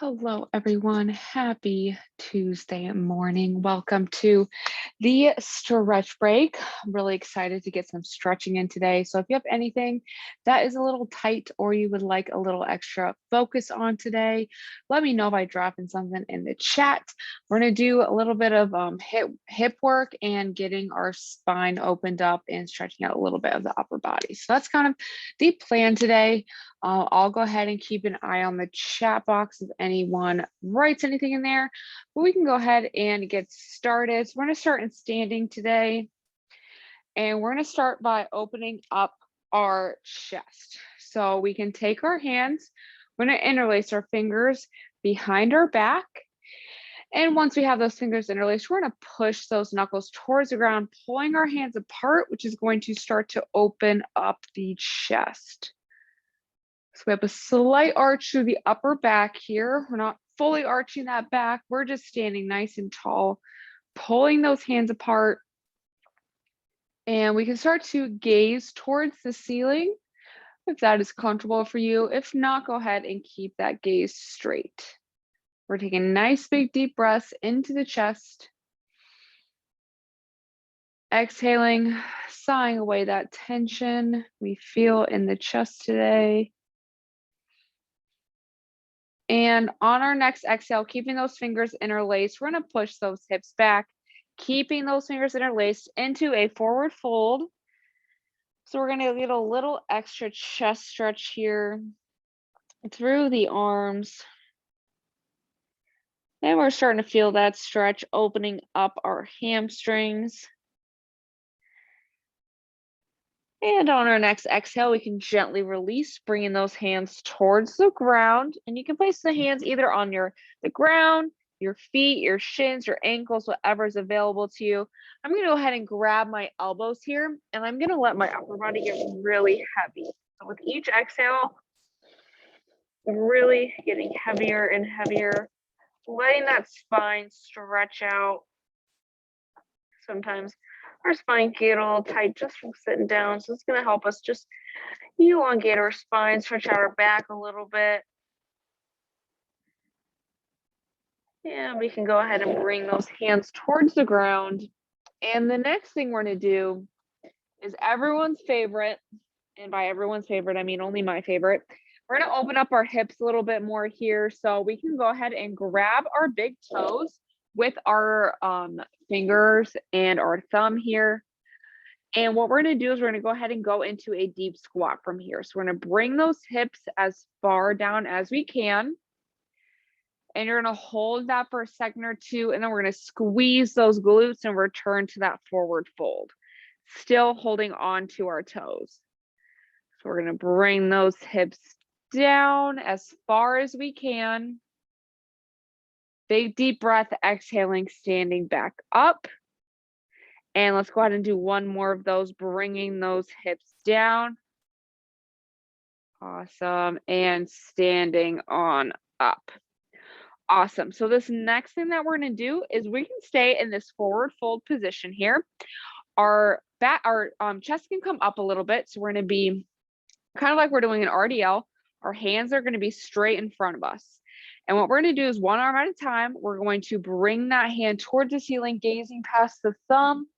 Hello, everyone. Happy Tuesday morning. Welcome to the stretch break. I'm really excited to get some stretching in today. So, if you have anything that is a little tight or you would like a little extra focus on today, let me know by dropping something in the chat. We're going to do a little bit of hip work and getting our spine opened up and stretching out a little bit of the upper body. So, that's kind of the plan today. I'll go ahead and keep an eye on the chat box if anyone writes anything in there, but we can go ahead and get started. So we're going to start in standing today, and we're going to start by opening up our chest. So we can take our hands, we're going to interlace our fingers behind our back. And once we have those fingers interlaced, we're going to push those knuckles towards the ground, pulling our hands apart, which is going to start to open up the chest. So we have a slight arch through the upper back here. We're not fully arching that back. We're just standing nice and tall, pulling those hands apart. And we can start to gaze towards the ceiling if that is comfortable for you. If not, go ahead and keep that gaze straight. We're taking nice big deep breaths into the chest. Exhaling, sighing away that tension we feel in the chest today. And on our next exhale, keeping those fingers interlaced, we're going to push those hips back, keeping those fingers interlaced into a forward fold. So we're going to get a little extra chest stretch here through the arms. And we're starting to feel that stretch opening up our hamstrings. And on our next exhale, we can gently release, bringing those hands towards the ground. And you can place the hands either on the ground, your feet, your shins, your ankles, whatever is available to you. I'm going to go ahead and grab my elbows here, and I'm going to let my upper body get really heavy. So with each exhale, really getting heavier and heavier, letting that spine stretch out. Sometimes our spine get a little tight just from sitting down. So it's going to help us just elongate our spine, stretch out our back a little bit. And we can go ahead and bring those hands towards the ground. And the next thing we're going to do is everyone's favorite. And by everyone's favorite, I mean only my favorite. We're going to open up our hips a little bit more here. So we can go ahead and grab our big toes with our fingers and our thumb here. And what we're going to do is we're going to go ahead and go into a deep squat from here. So we're going to bring those hips as far down as we can. And you're going to hold that for a second or two. And then we're going to squeeze those glutes and return to that forward fold, still holding on to our toes. So we're going to bring those hips down as far as we can. Big deep breath, exhaling, standing back up. And let's go ahead and do one more of those, bringing those hips down. Awesome. And standing on up. Awesome. So this next thing that we're going to do is we can stay in this forward fold position here. Our chest can come up a little bit. So we're going to be kind of like we're doing an RDL. Our hands are going to be straight in front of us. And what we're going to do is one arm at a time, we're going to bring that hand towards the ceiling, gazing past the thumb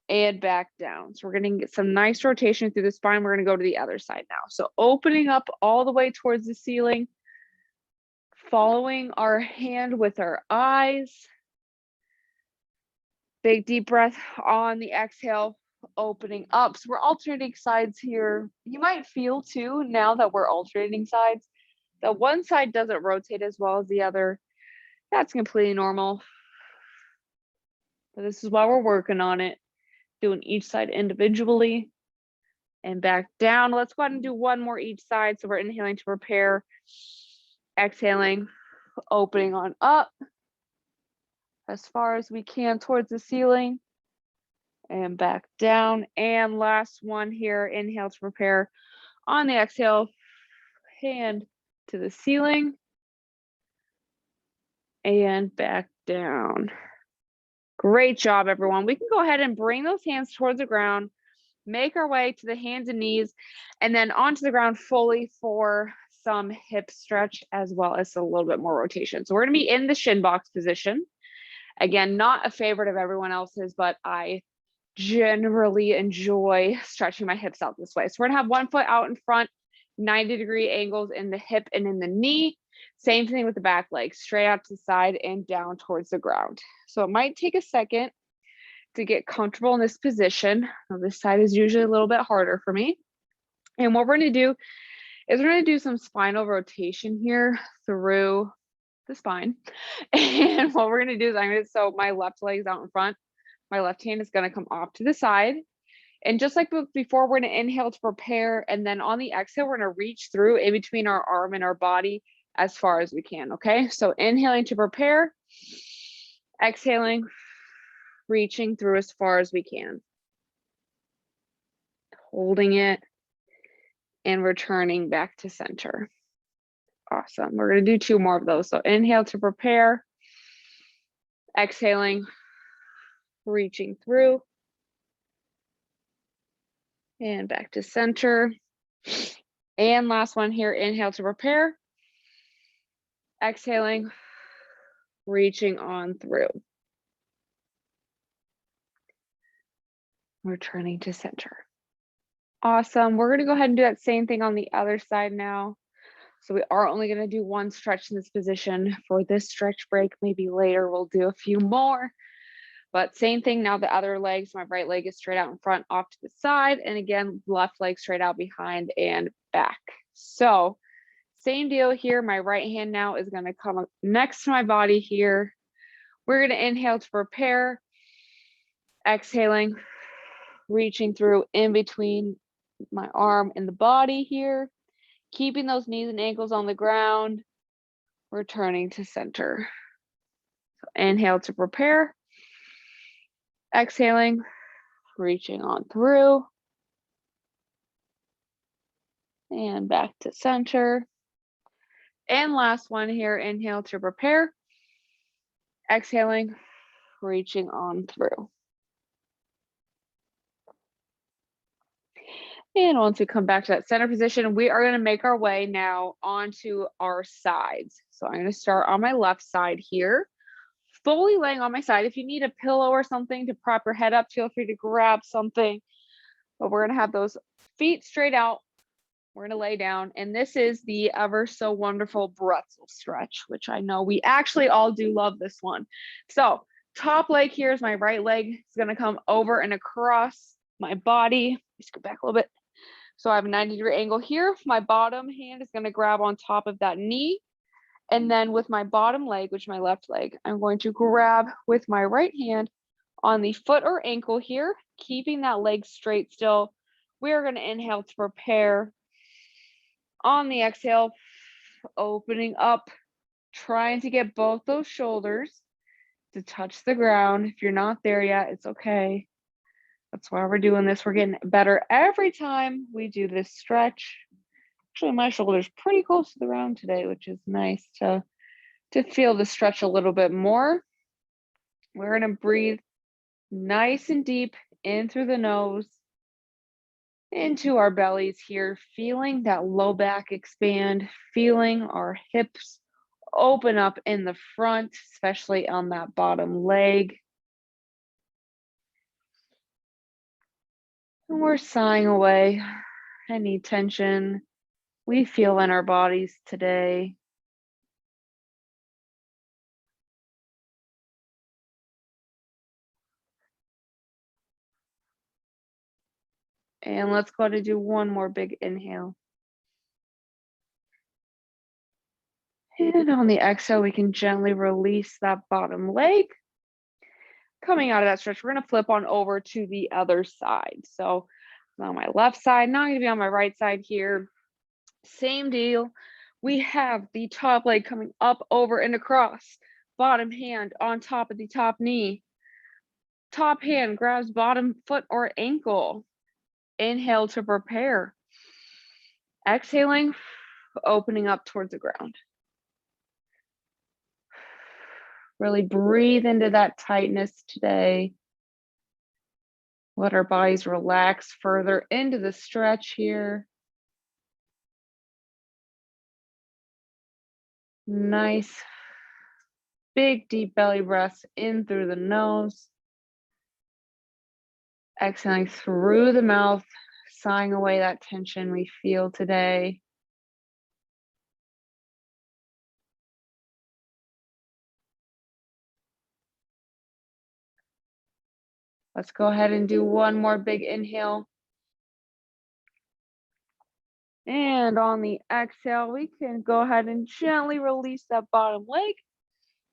and back down. So we're going to get some nice rotation through the spine. We're going to go to the other side now. So opening up all the way towards the ceiling, following our hand with our eyes. Big deep breath on the exhale, opening up. So we're alternating sides here. You might feel too, now that we're alternating sides, that one side doesn't rotate as well as the other. That's completely normal. But this is why we're working on it, doing each side individually and back down. Let's go ahead and do one more each side. So we're inhaling to prepare, exhaling, opening on up as far as we can towards the ceiling and back down. And last one here, inhale to prepare. On the exhale, hand to the ceiling and back down. Great job, everyone. We can go ahead and bring those hands towards the ground, make our way to the hands and knees, and then onto the ground fully for some hip stretch as well as a little bit more rotation. So we're going to be in the shin box position. Again, not a favorite of everyone else's, but I generally enjoy stretching my hips out this way. So we're gonna have one foot out in front, 90-degree angles in the hip and in the knee. Same thing with the back leg, straight out to the side and down towards the ground. So it might take a second to get comfortable in this position. Now, this side is usually a little bit harder for me. And what we're gonna do is we're gonna do some spinal rotation here through the spine. And what we're gonna do is so my left leg is out in front. My left hand is going to come off to the side. And just like before, we're going to inhale to prepare. And then on the exhale, we're going to reach through in between our arm and our body as far as we can. Okay. So inhaling to prepare, exhaling, reaching through as far as we can. Holding it and returning back to center. Awesome. We're going to do 2 more of those. So inhale to prepare, exhaling, reaching through and back to center. And last one here, inhale to prepare, exhaling, reaching on through. Returning to center. Awesome. We're going to go ahead and do that same thing on the other side now. So we are only going to do 1 stretch in this position for this stretch break. Maybe later we'll do a few more. But same thing now, the other leg. So my right leg is straight out in front, off to the side. And again, left leg straight out behind and back. So same deal here. My right hand now is going to come up next to my body here. We're going to inhale to prepare, exhaling, reaching through in between my arm and the body here, keeping those knees and ankles on the ground, returning to center. So inhale to prepare, exhaling, reaching on through, and back to center. And last one here, inhale to prepare, exhaling, reaching on through. And once we come back to that center position, we are going to make our way now onto our sides. So I'm going to start on my left side here, fully laying on my side. If you need a pillow or something to prop your head up, feel free to grab something. But we're going to have those feet straight out. We're going to lay down. And this is the ever so wonderful pretzel stretch, which I know we actually all do love this one. So top leg here is my right leg. It's going to come over and across my body. Let's go back a little bit. So I have a 90-degree angle here. My bottom hand is going to grab on top of that knee. And then with my bottom leg, which is my left leg, I'm going to grab with my right hand on the foot or ankle here, keeping that leg straight still. We are going to inhale to prepare. On the exhale, opening up, trying to get both those shoulders to touch the ground. If you're not there yet, it's okay. That's why we're doing this. We're getting better every time we do this stretch. Actually, my shoulder's pretty close to the ground today, which is nice to feel the stretch a little bit more. We're going to breathe nice and deep in through the nose, into our bellies here, feeling that low back expand, feeling our hips open up in the front, especially on that bottom leg. And we're sighing away any tension we feel in our bodies today. And let's go to do one more big inhale. And on the exhale, we can gently release that bottom leg. Coming out of that stretch, we're going to flip on over to the other side. So on my left side, now I'm going to be on my right side here. Same deal. We have the top leg coming up, over, and across. Bottom hand on top of the top knee. Top hand grabs bottom foot or ankle. Inhale to prepare. Exhaling, opening up towards the ground. Really breathe into that tightness today. Let our bodies relax further into the stretch here. Nice, big, deep belly breaths in through the nose. Exhaling through the mouth, sighing away that tension we feel today. Let's go ahead and do one more big inhale. And on the exhale, we can go ahead and gently release that bottom leg.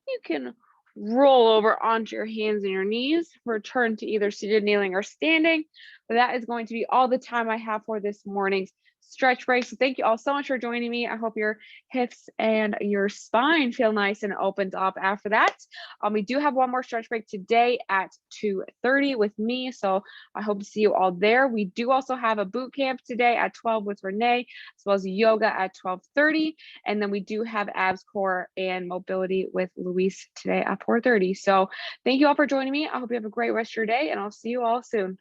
You can roll over onto your hands and your knees, return to either seated, kneeling, or standing. But that is going to be all the time I have for this morning's stretch break. So thank you all so much for joining me. I hope your hips and your spine feel nice and opened up after that. We do have one more stretch break today at 2:30 with me. So I hope to see you all there. We do also have a boot camp today at 12 with Renee, as well as yoga at 12:30. And then we do have abs, core, and mobility with Luis today at 4:30. So thank you all for joining me. I hope you have a great rest of your day, and I'll see you all soon.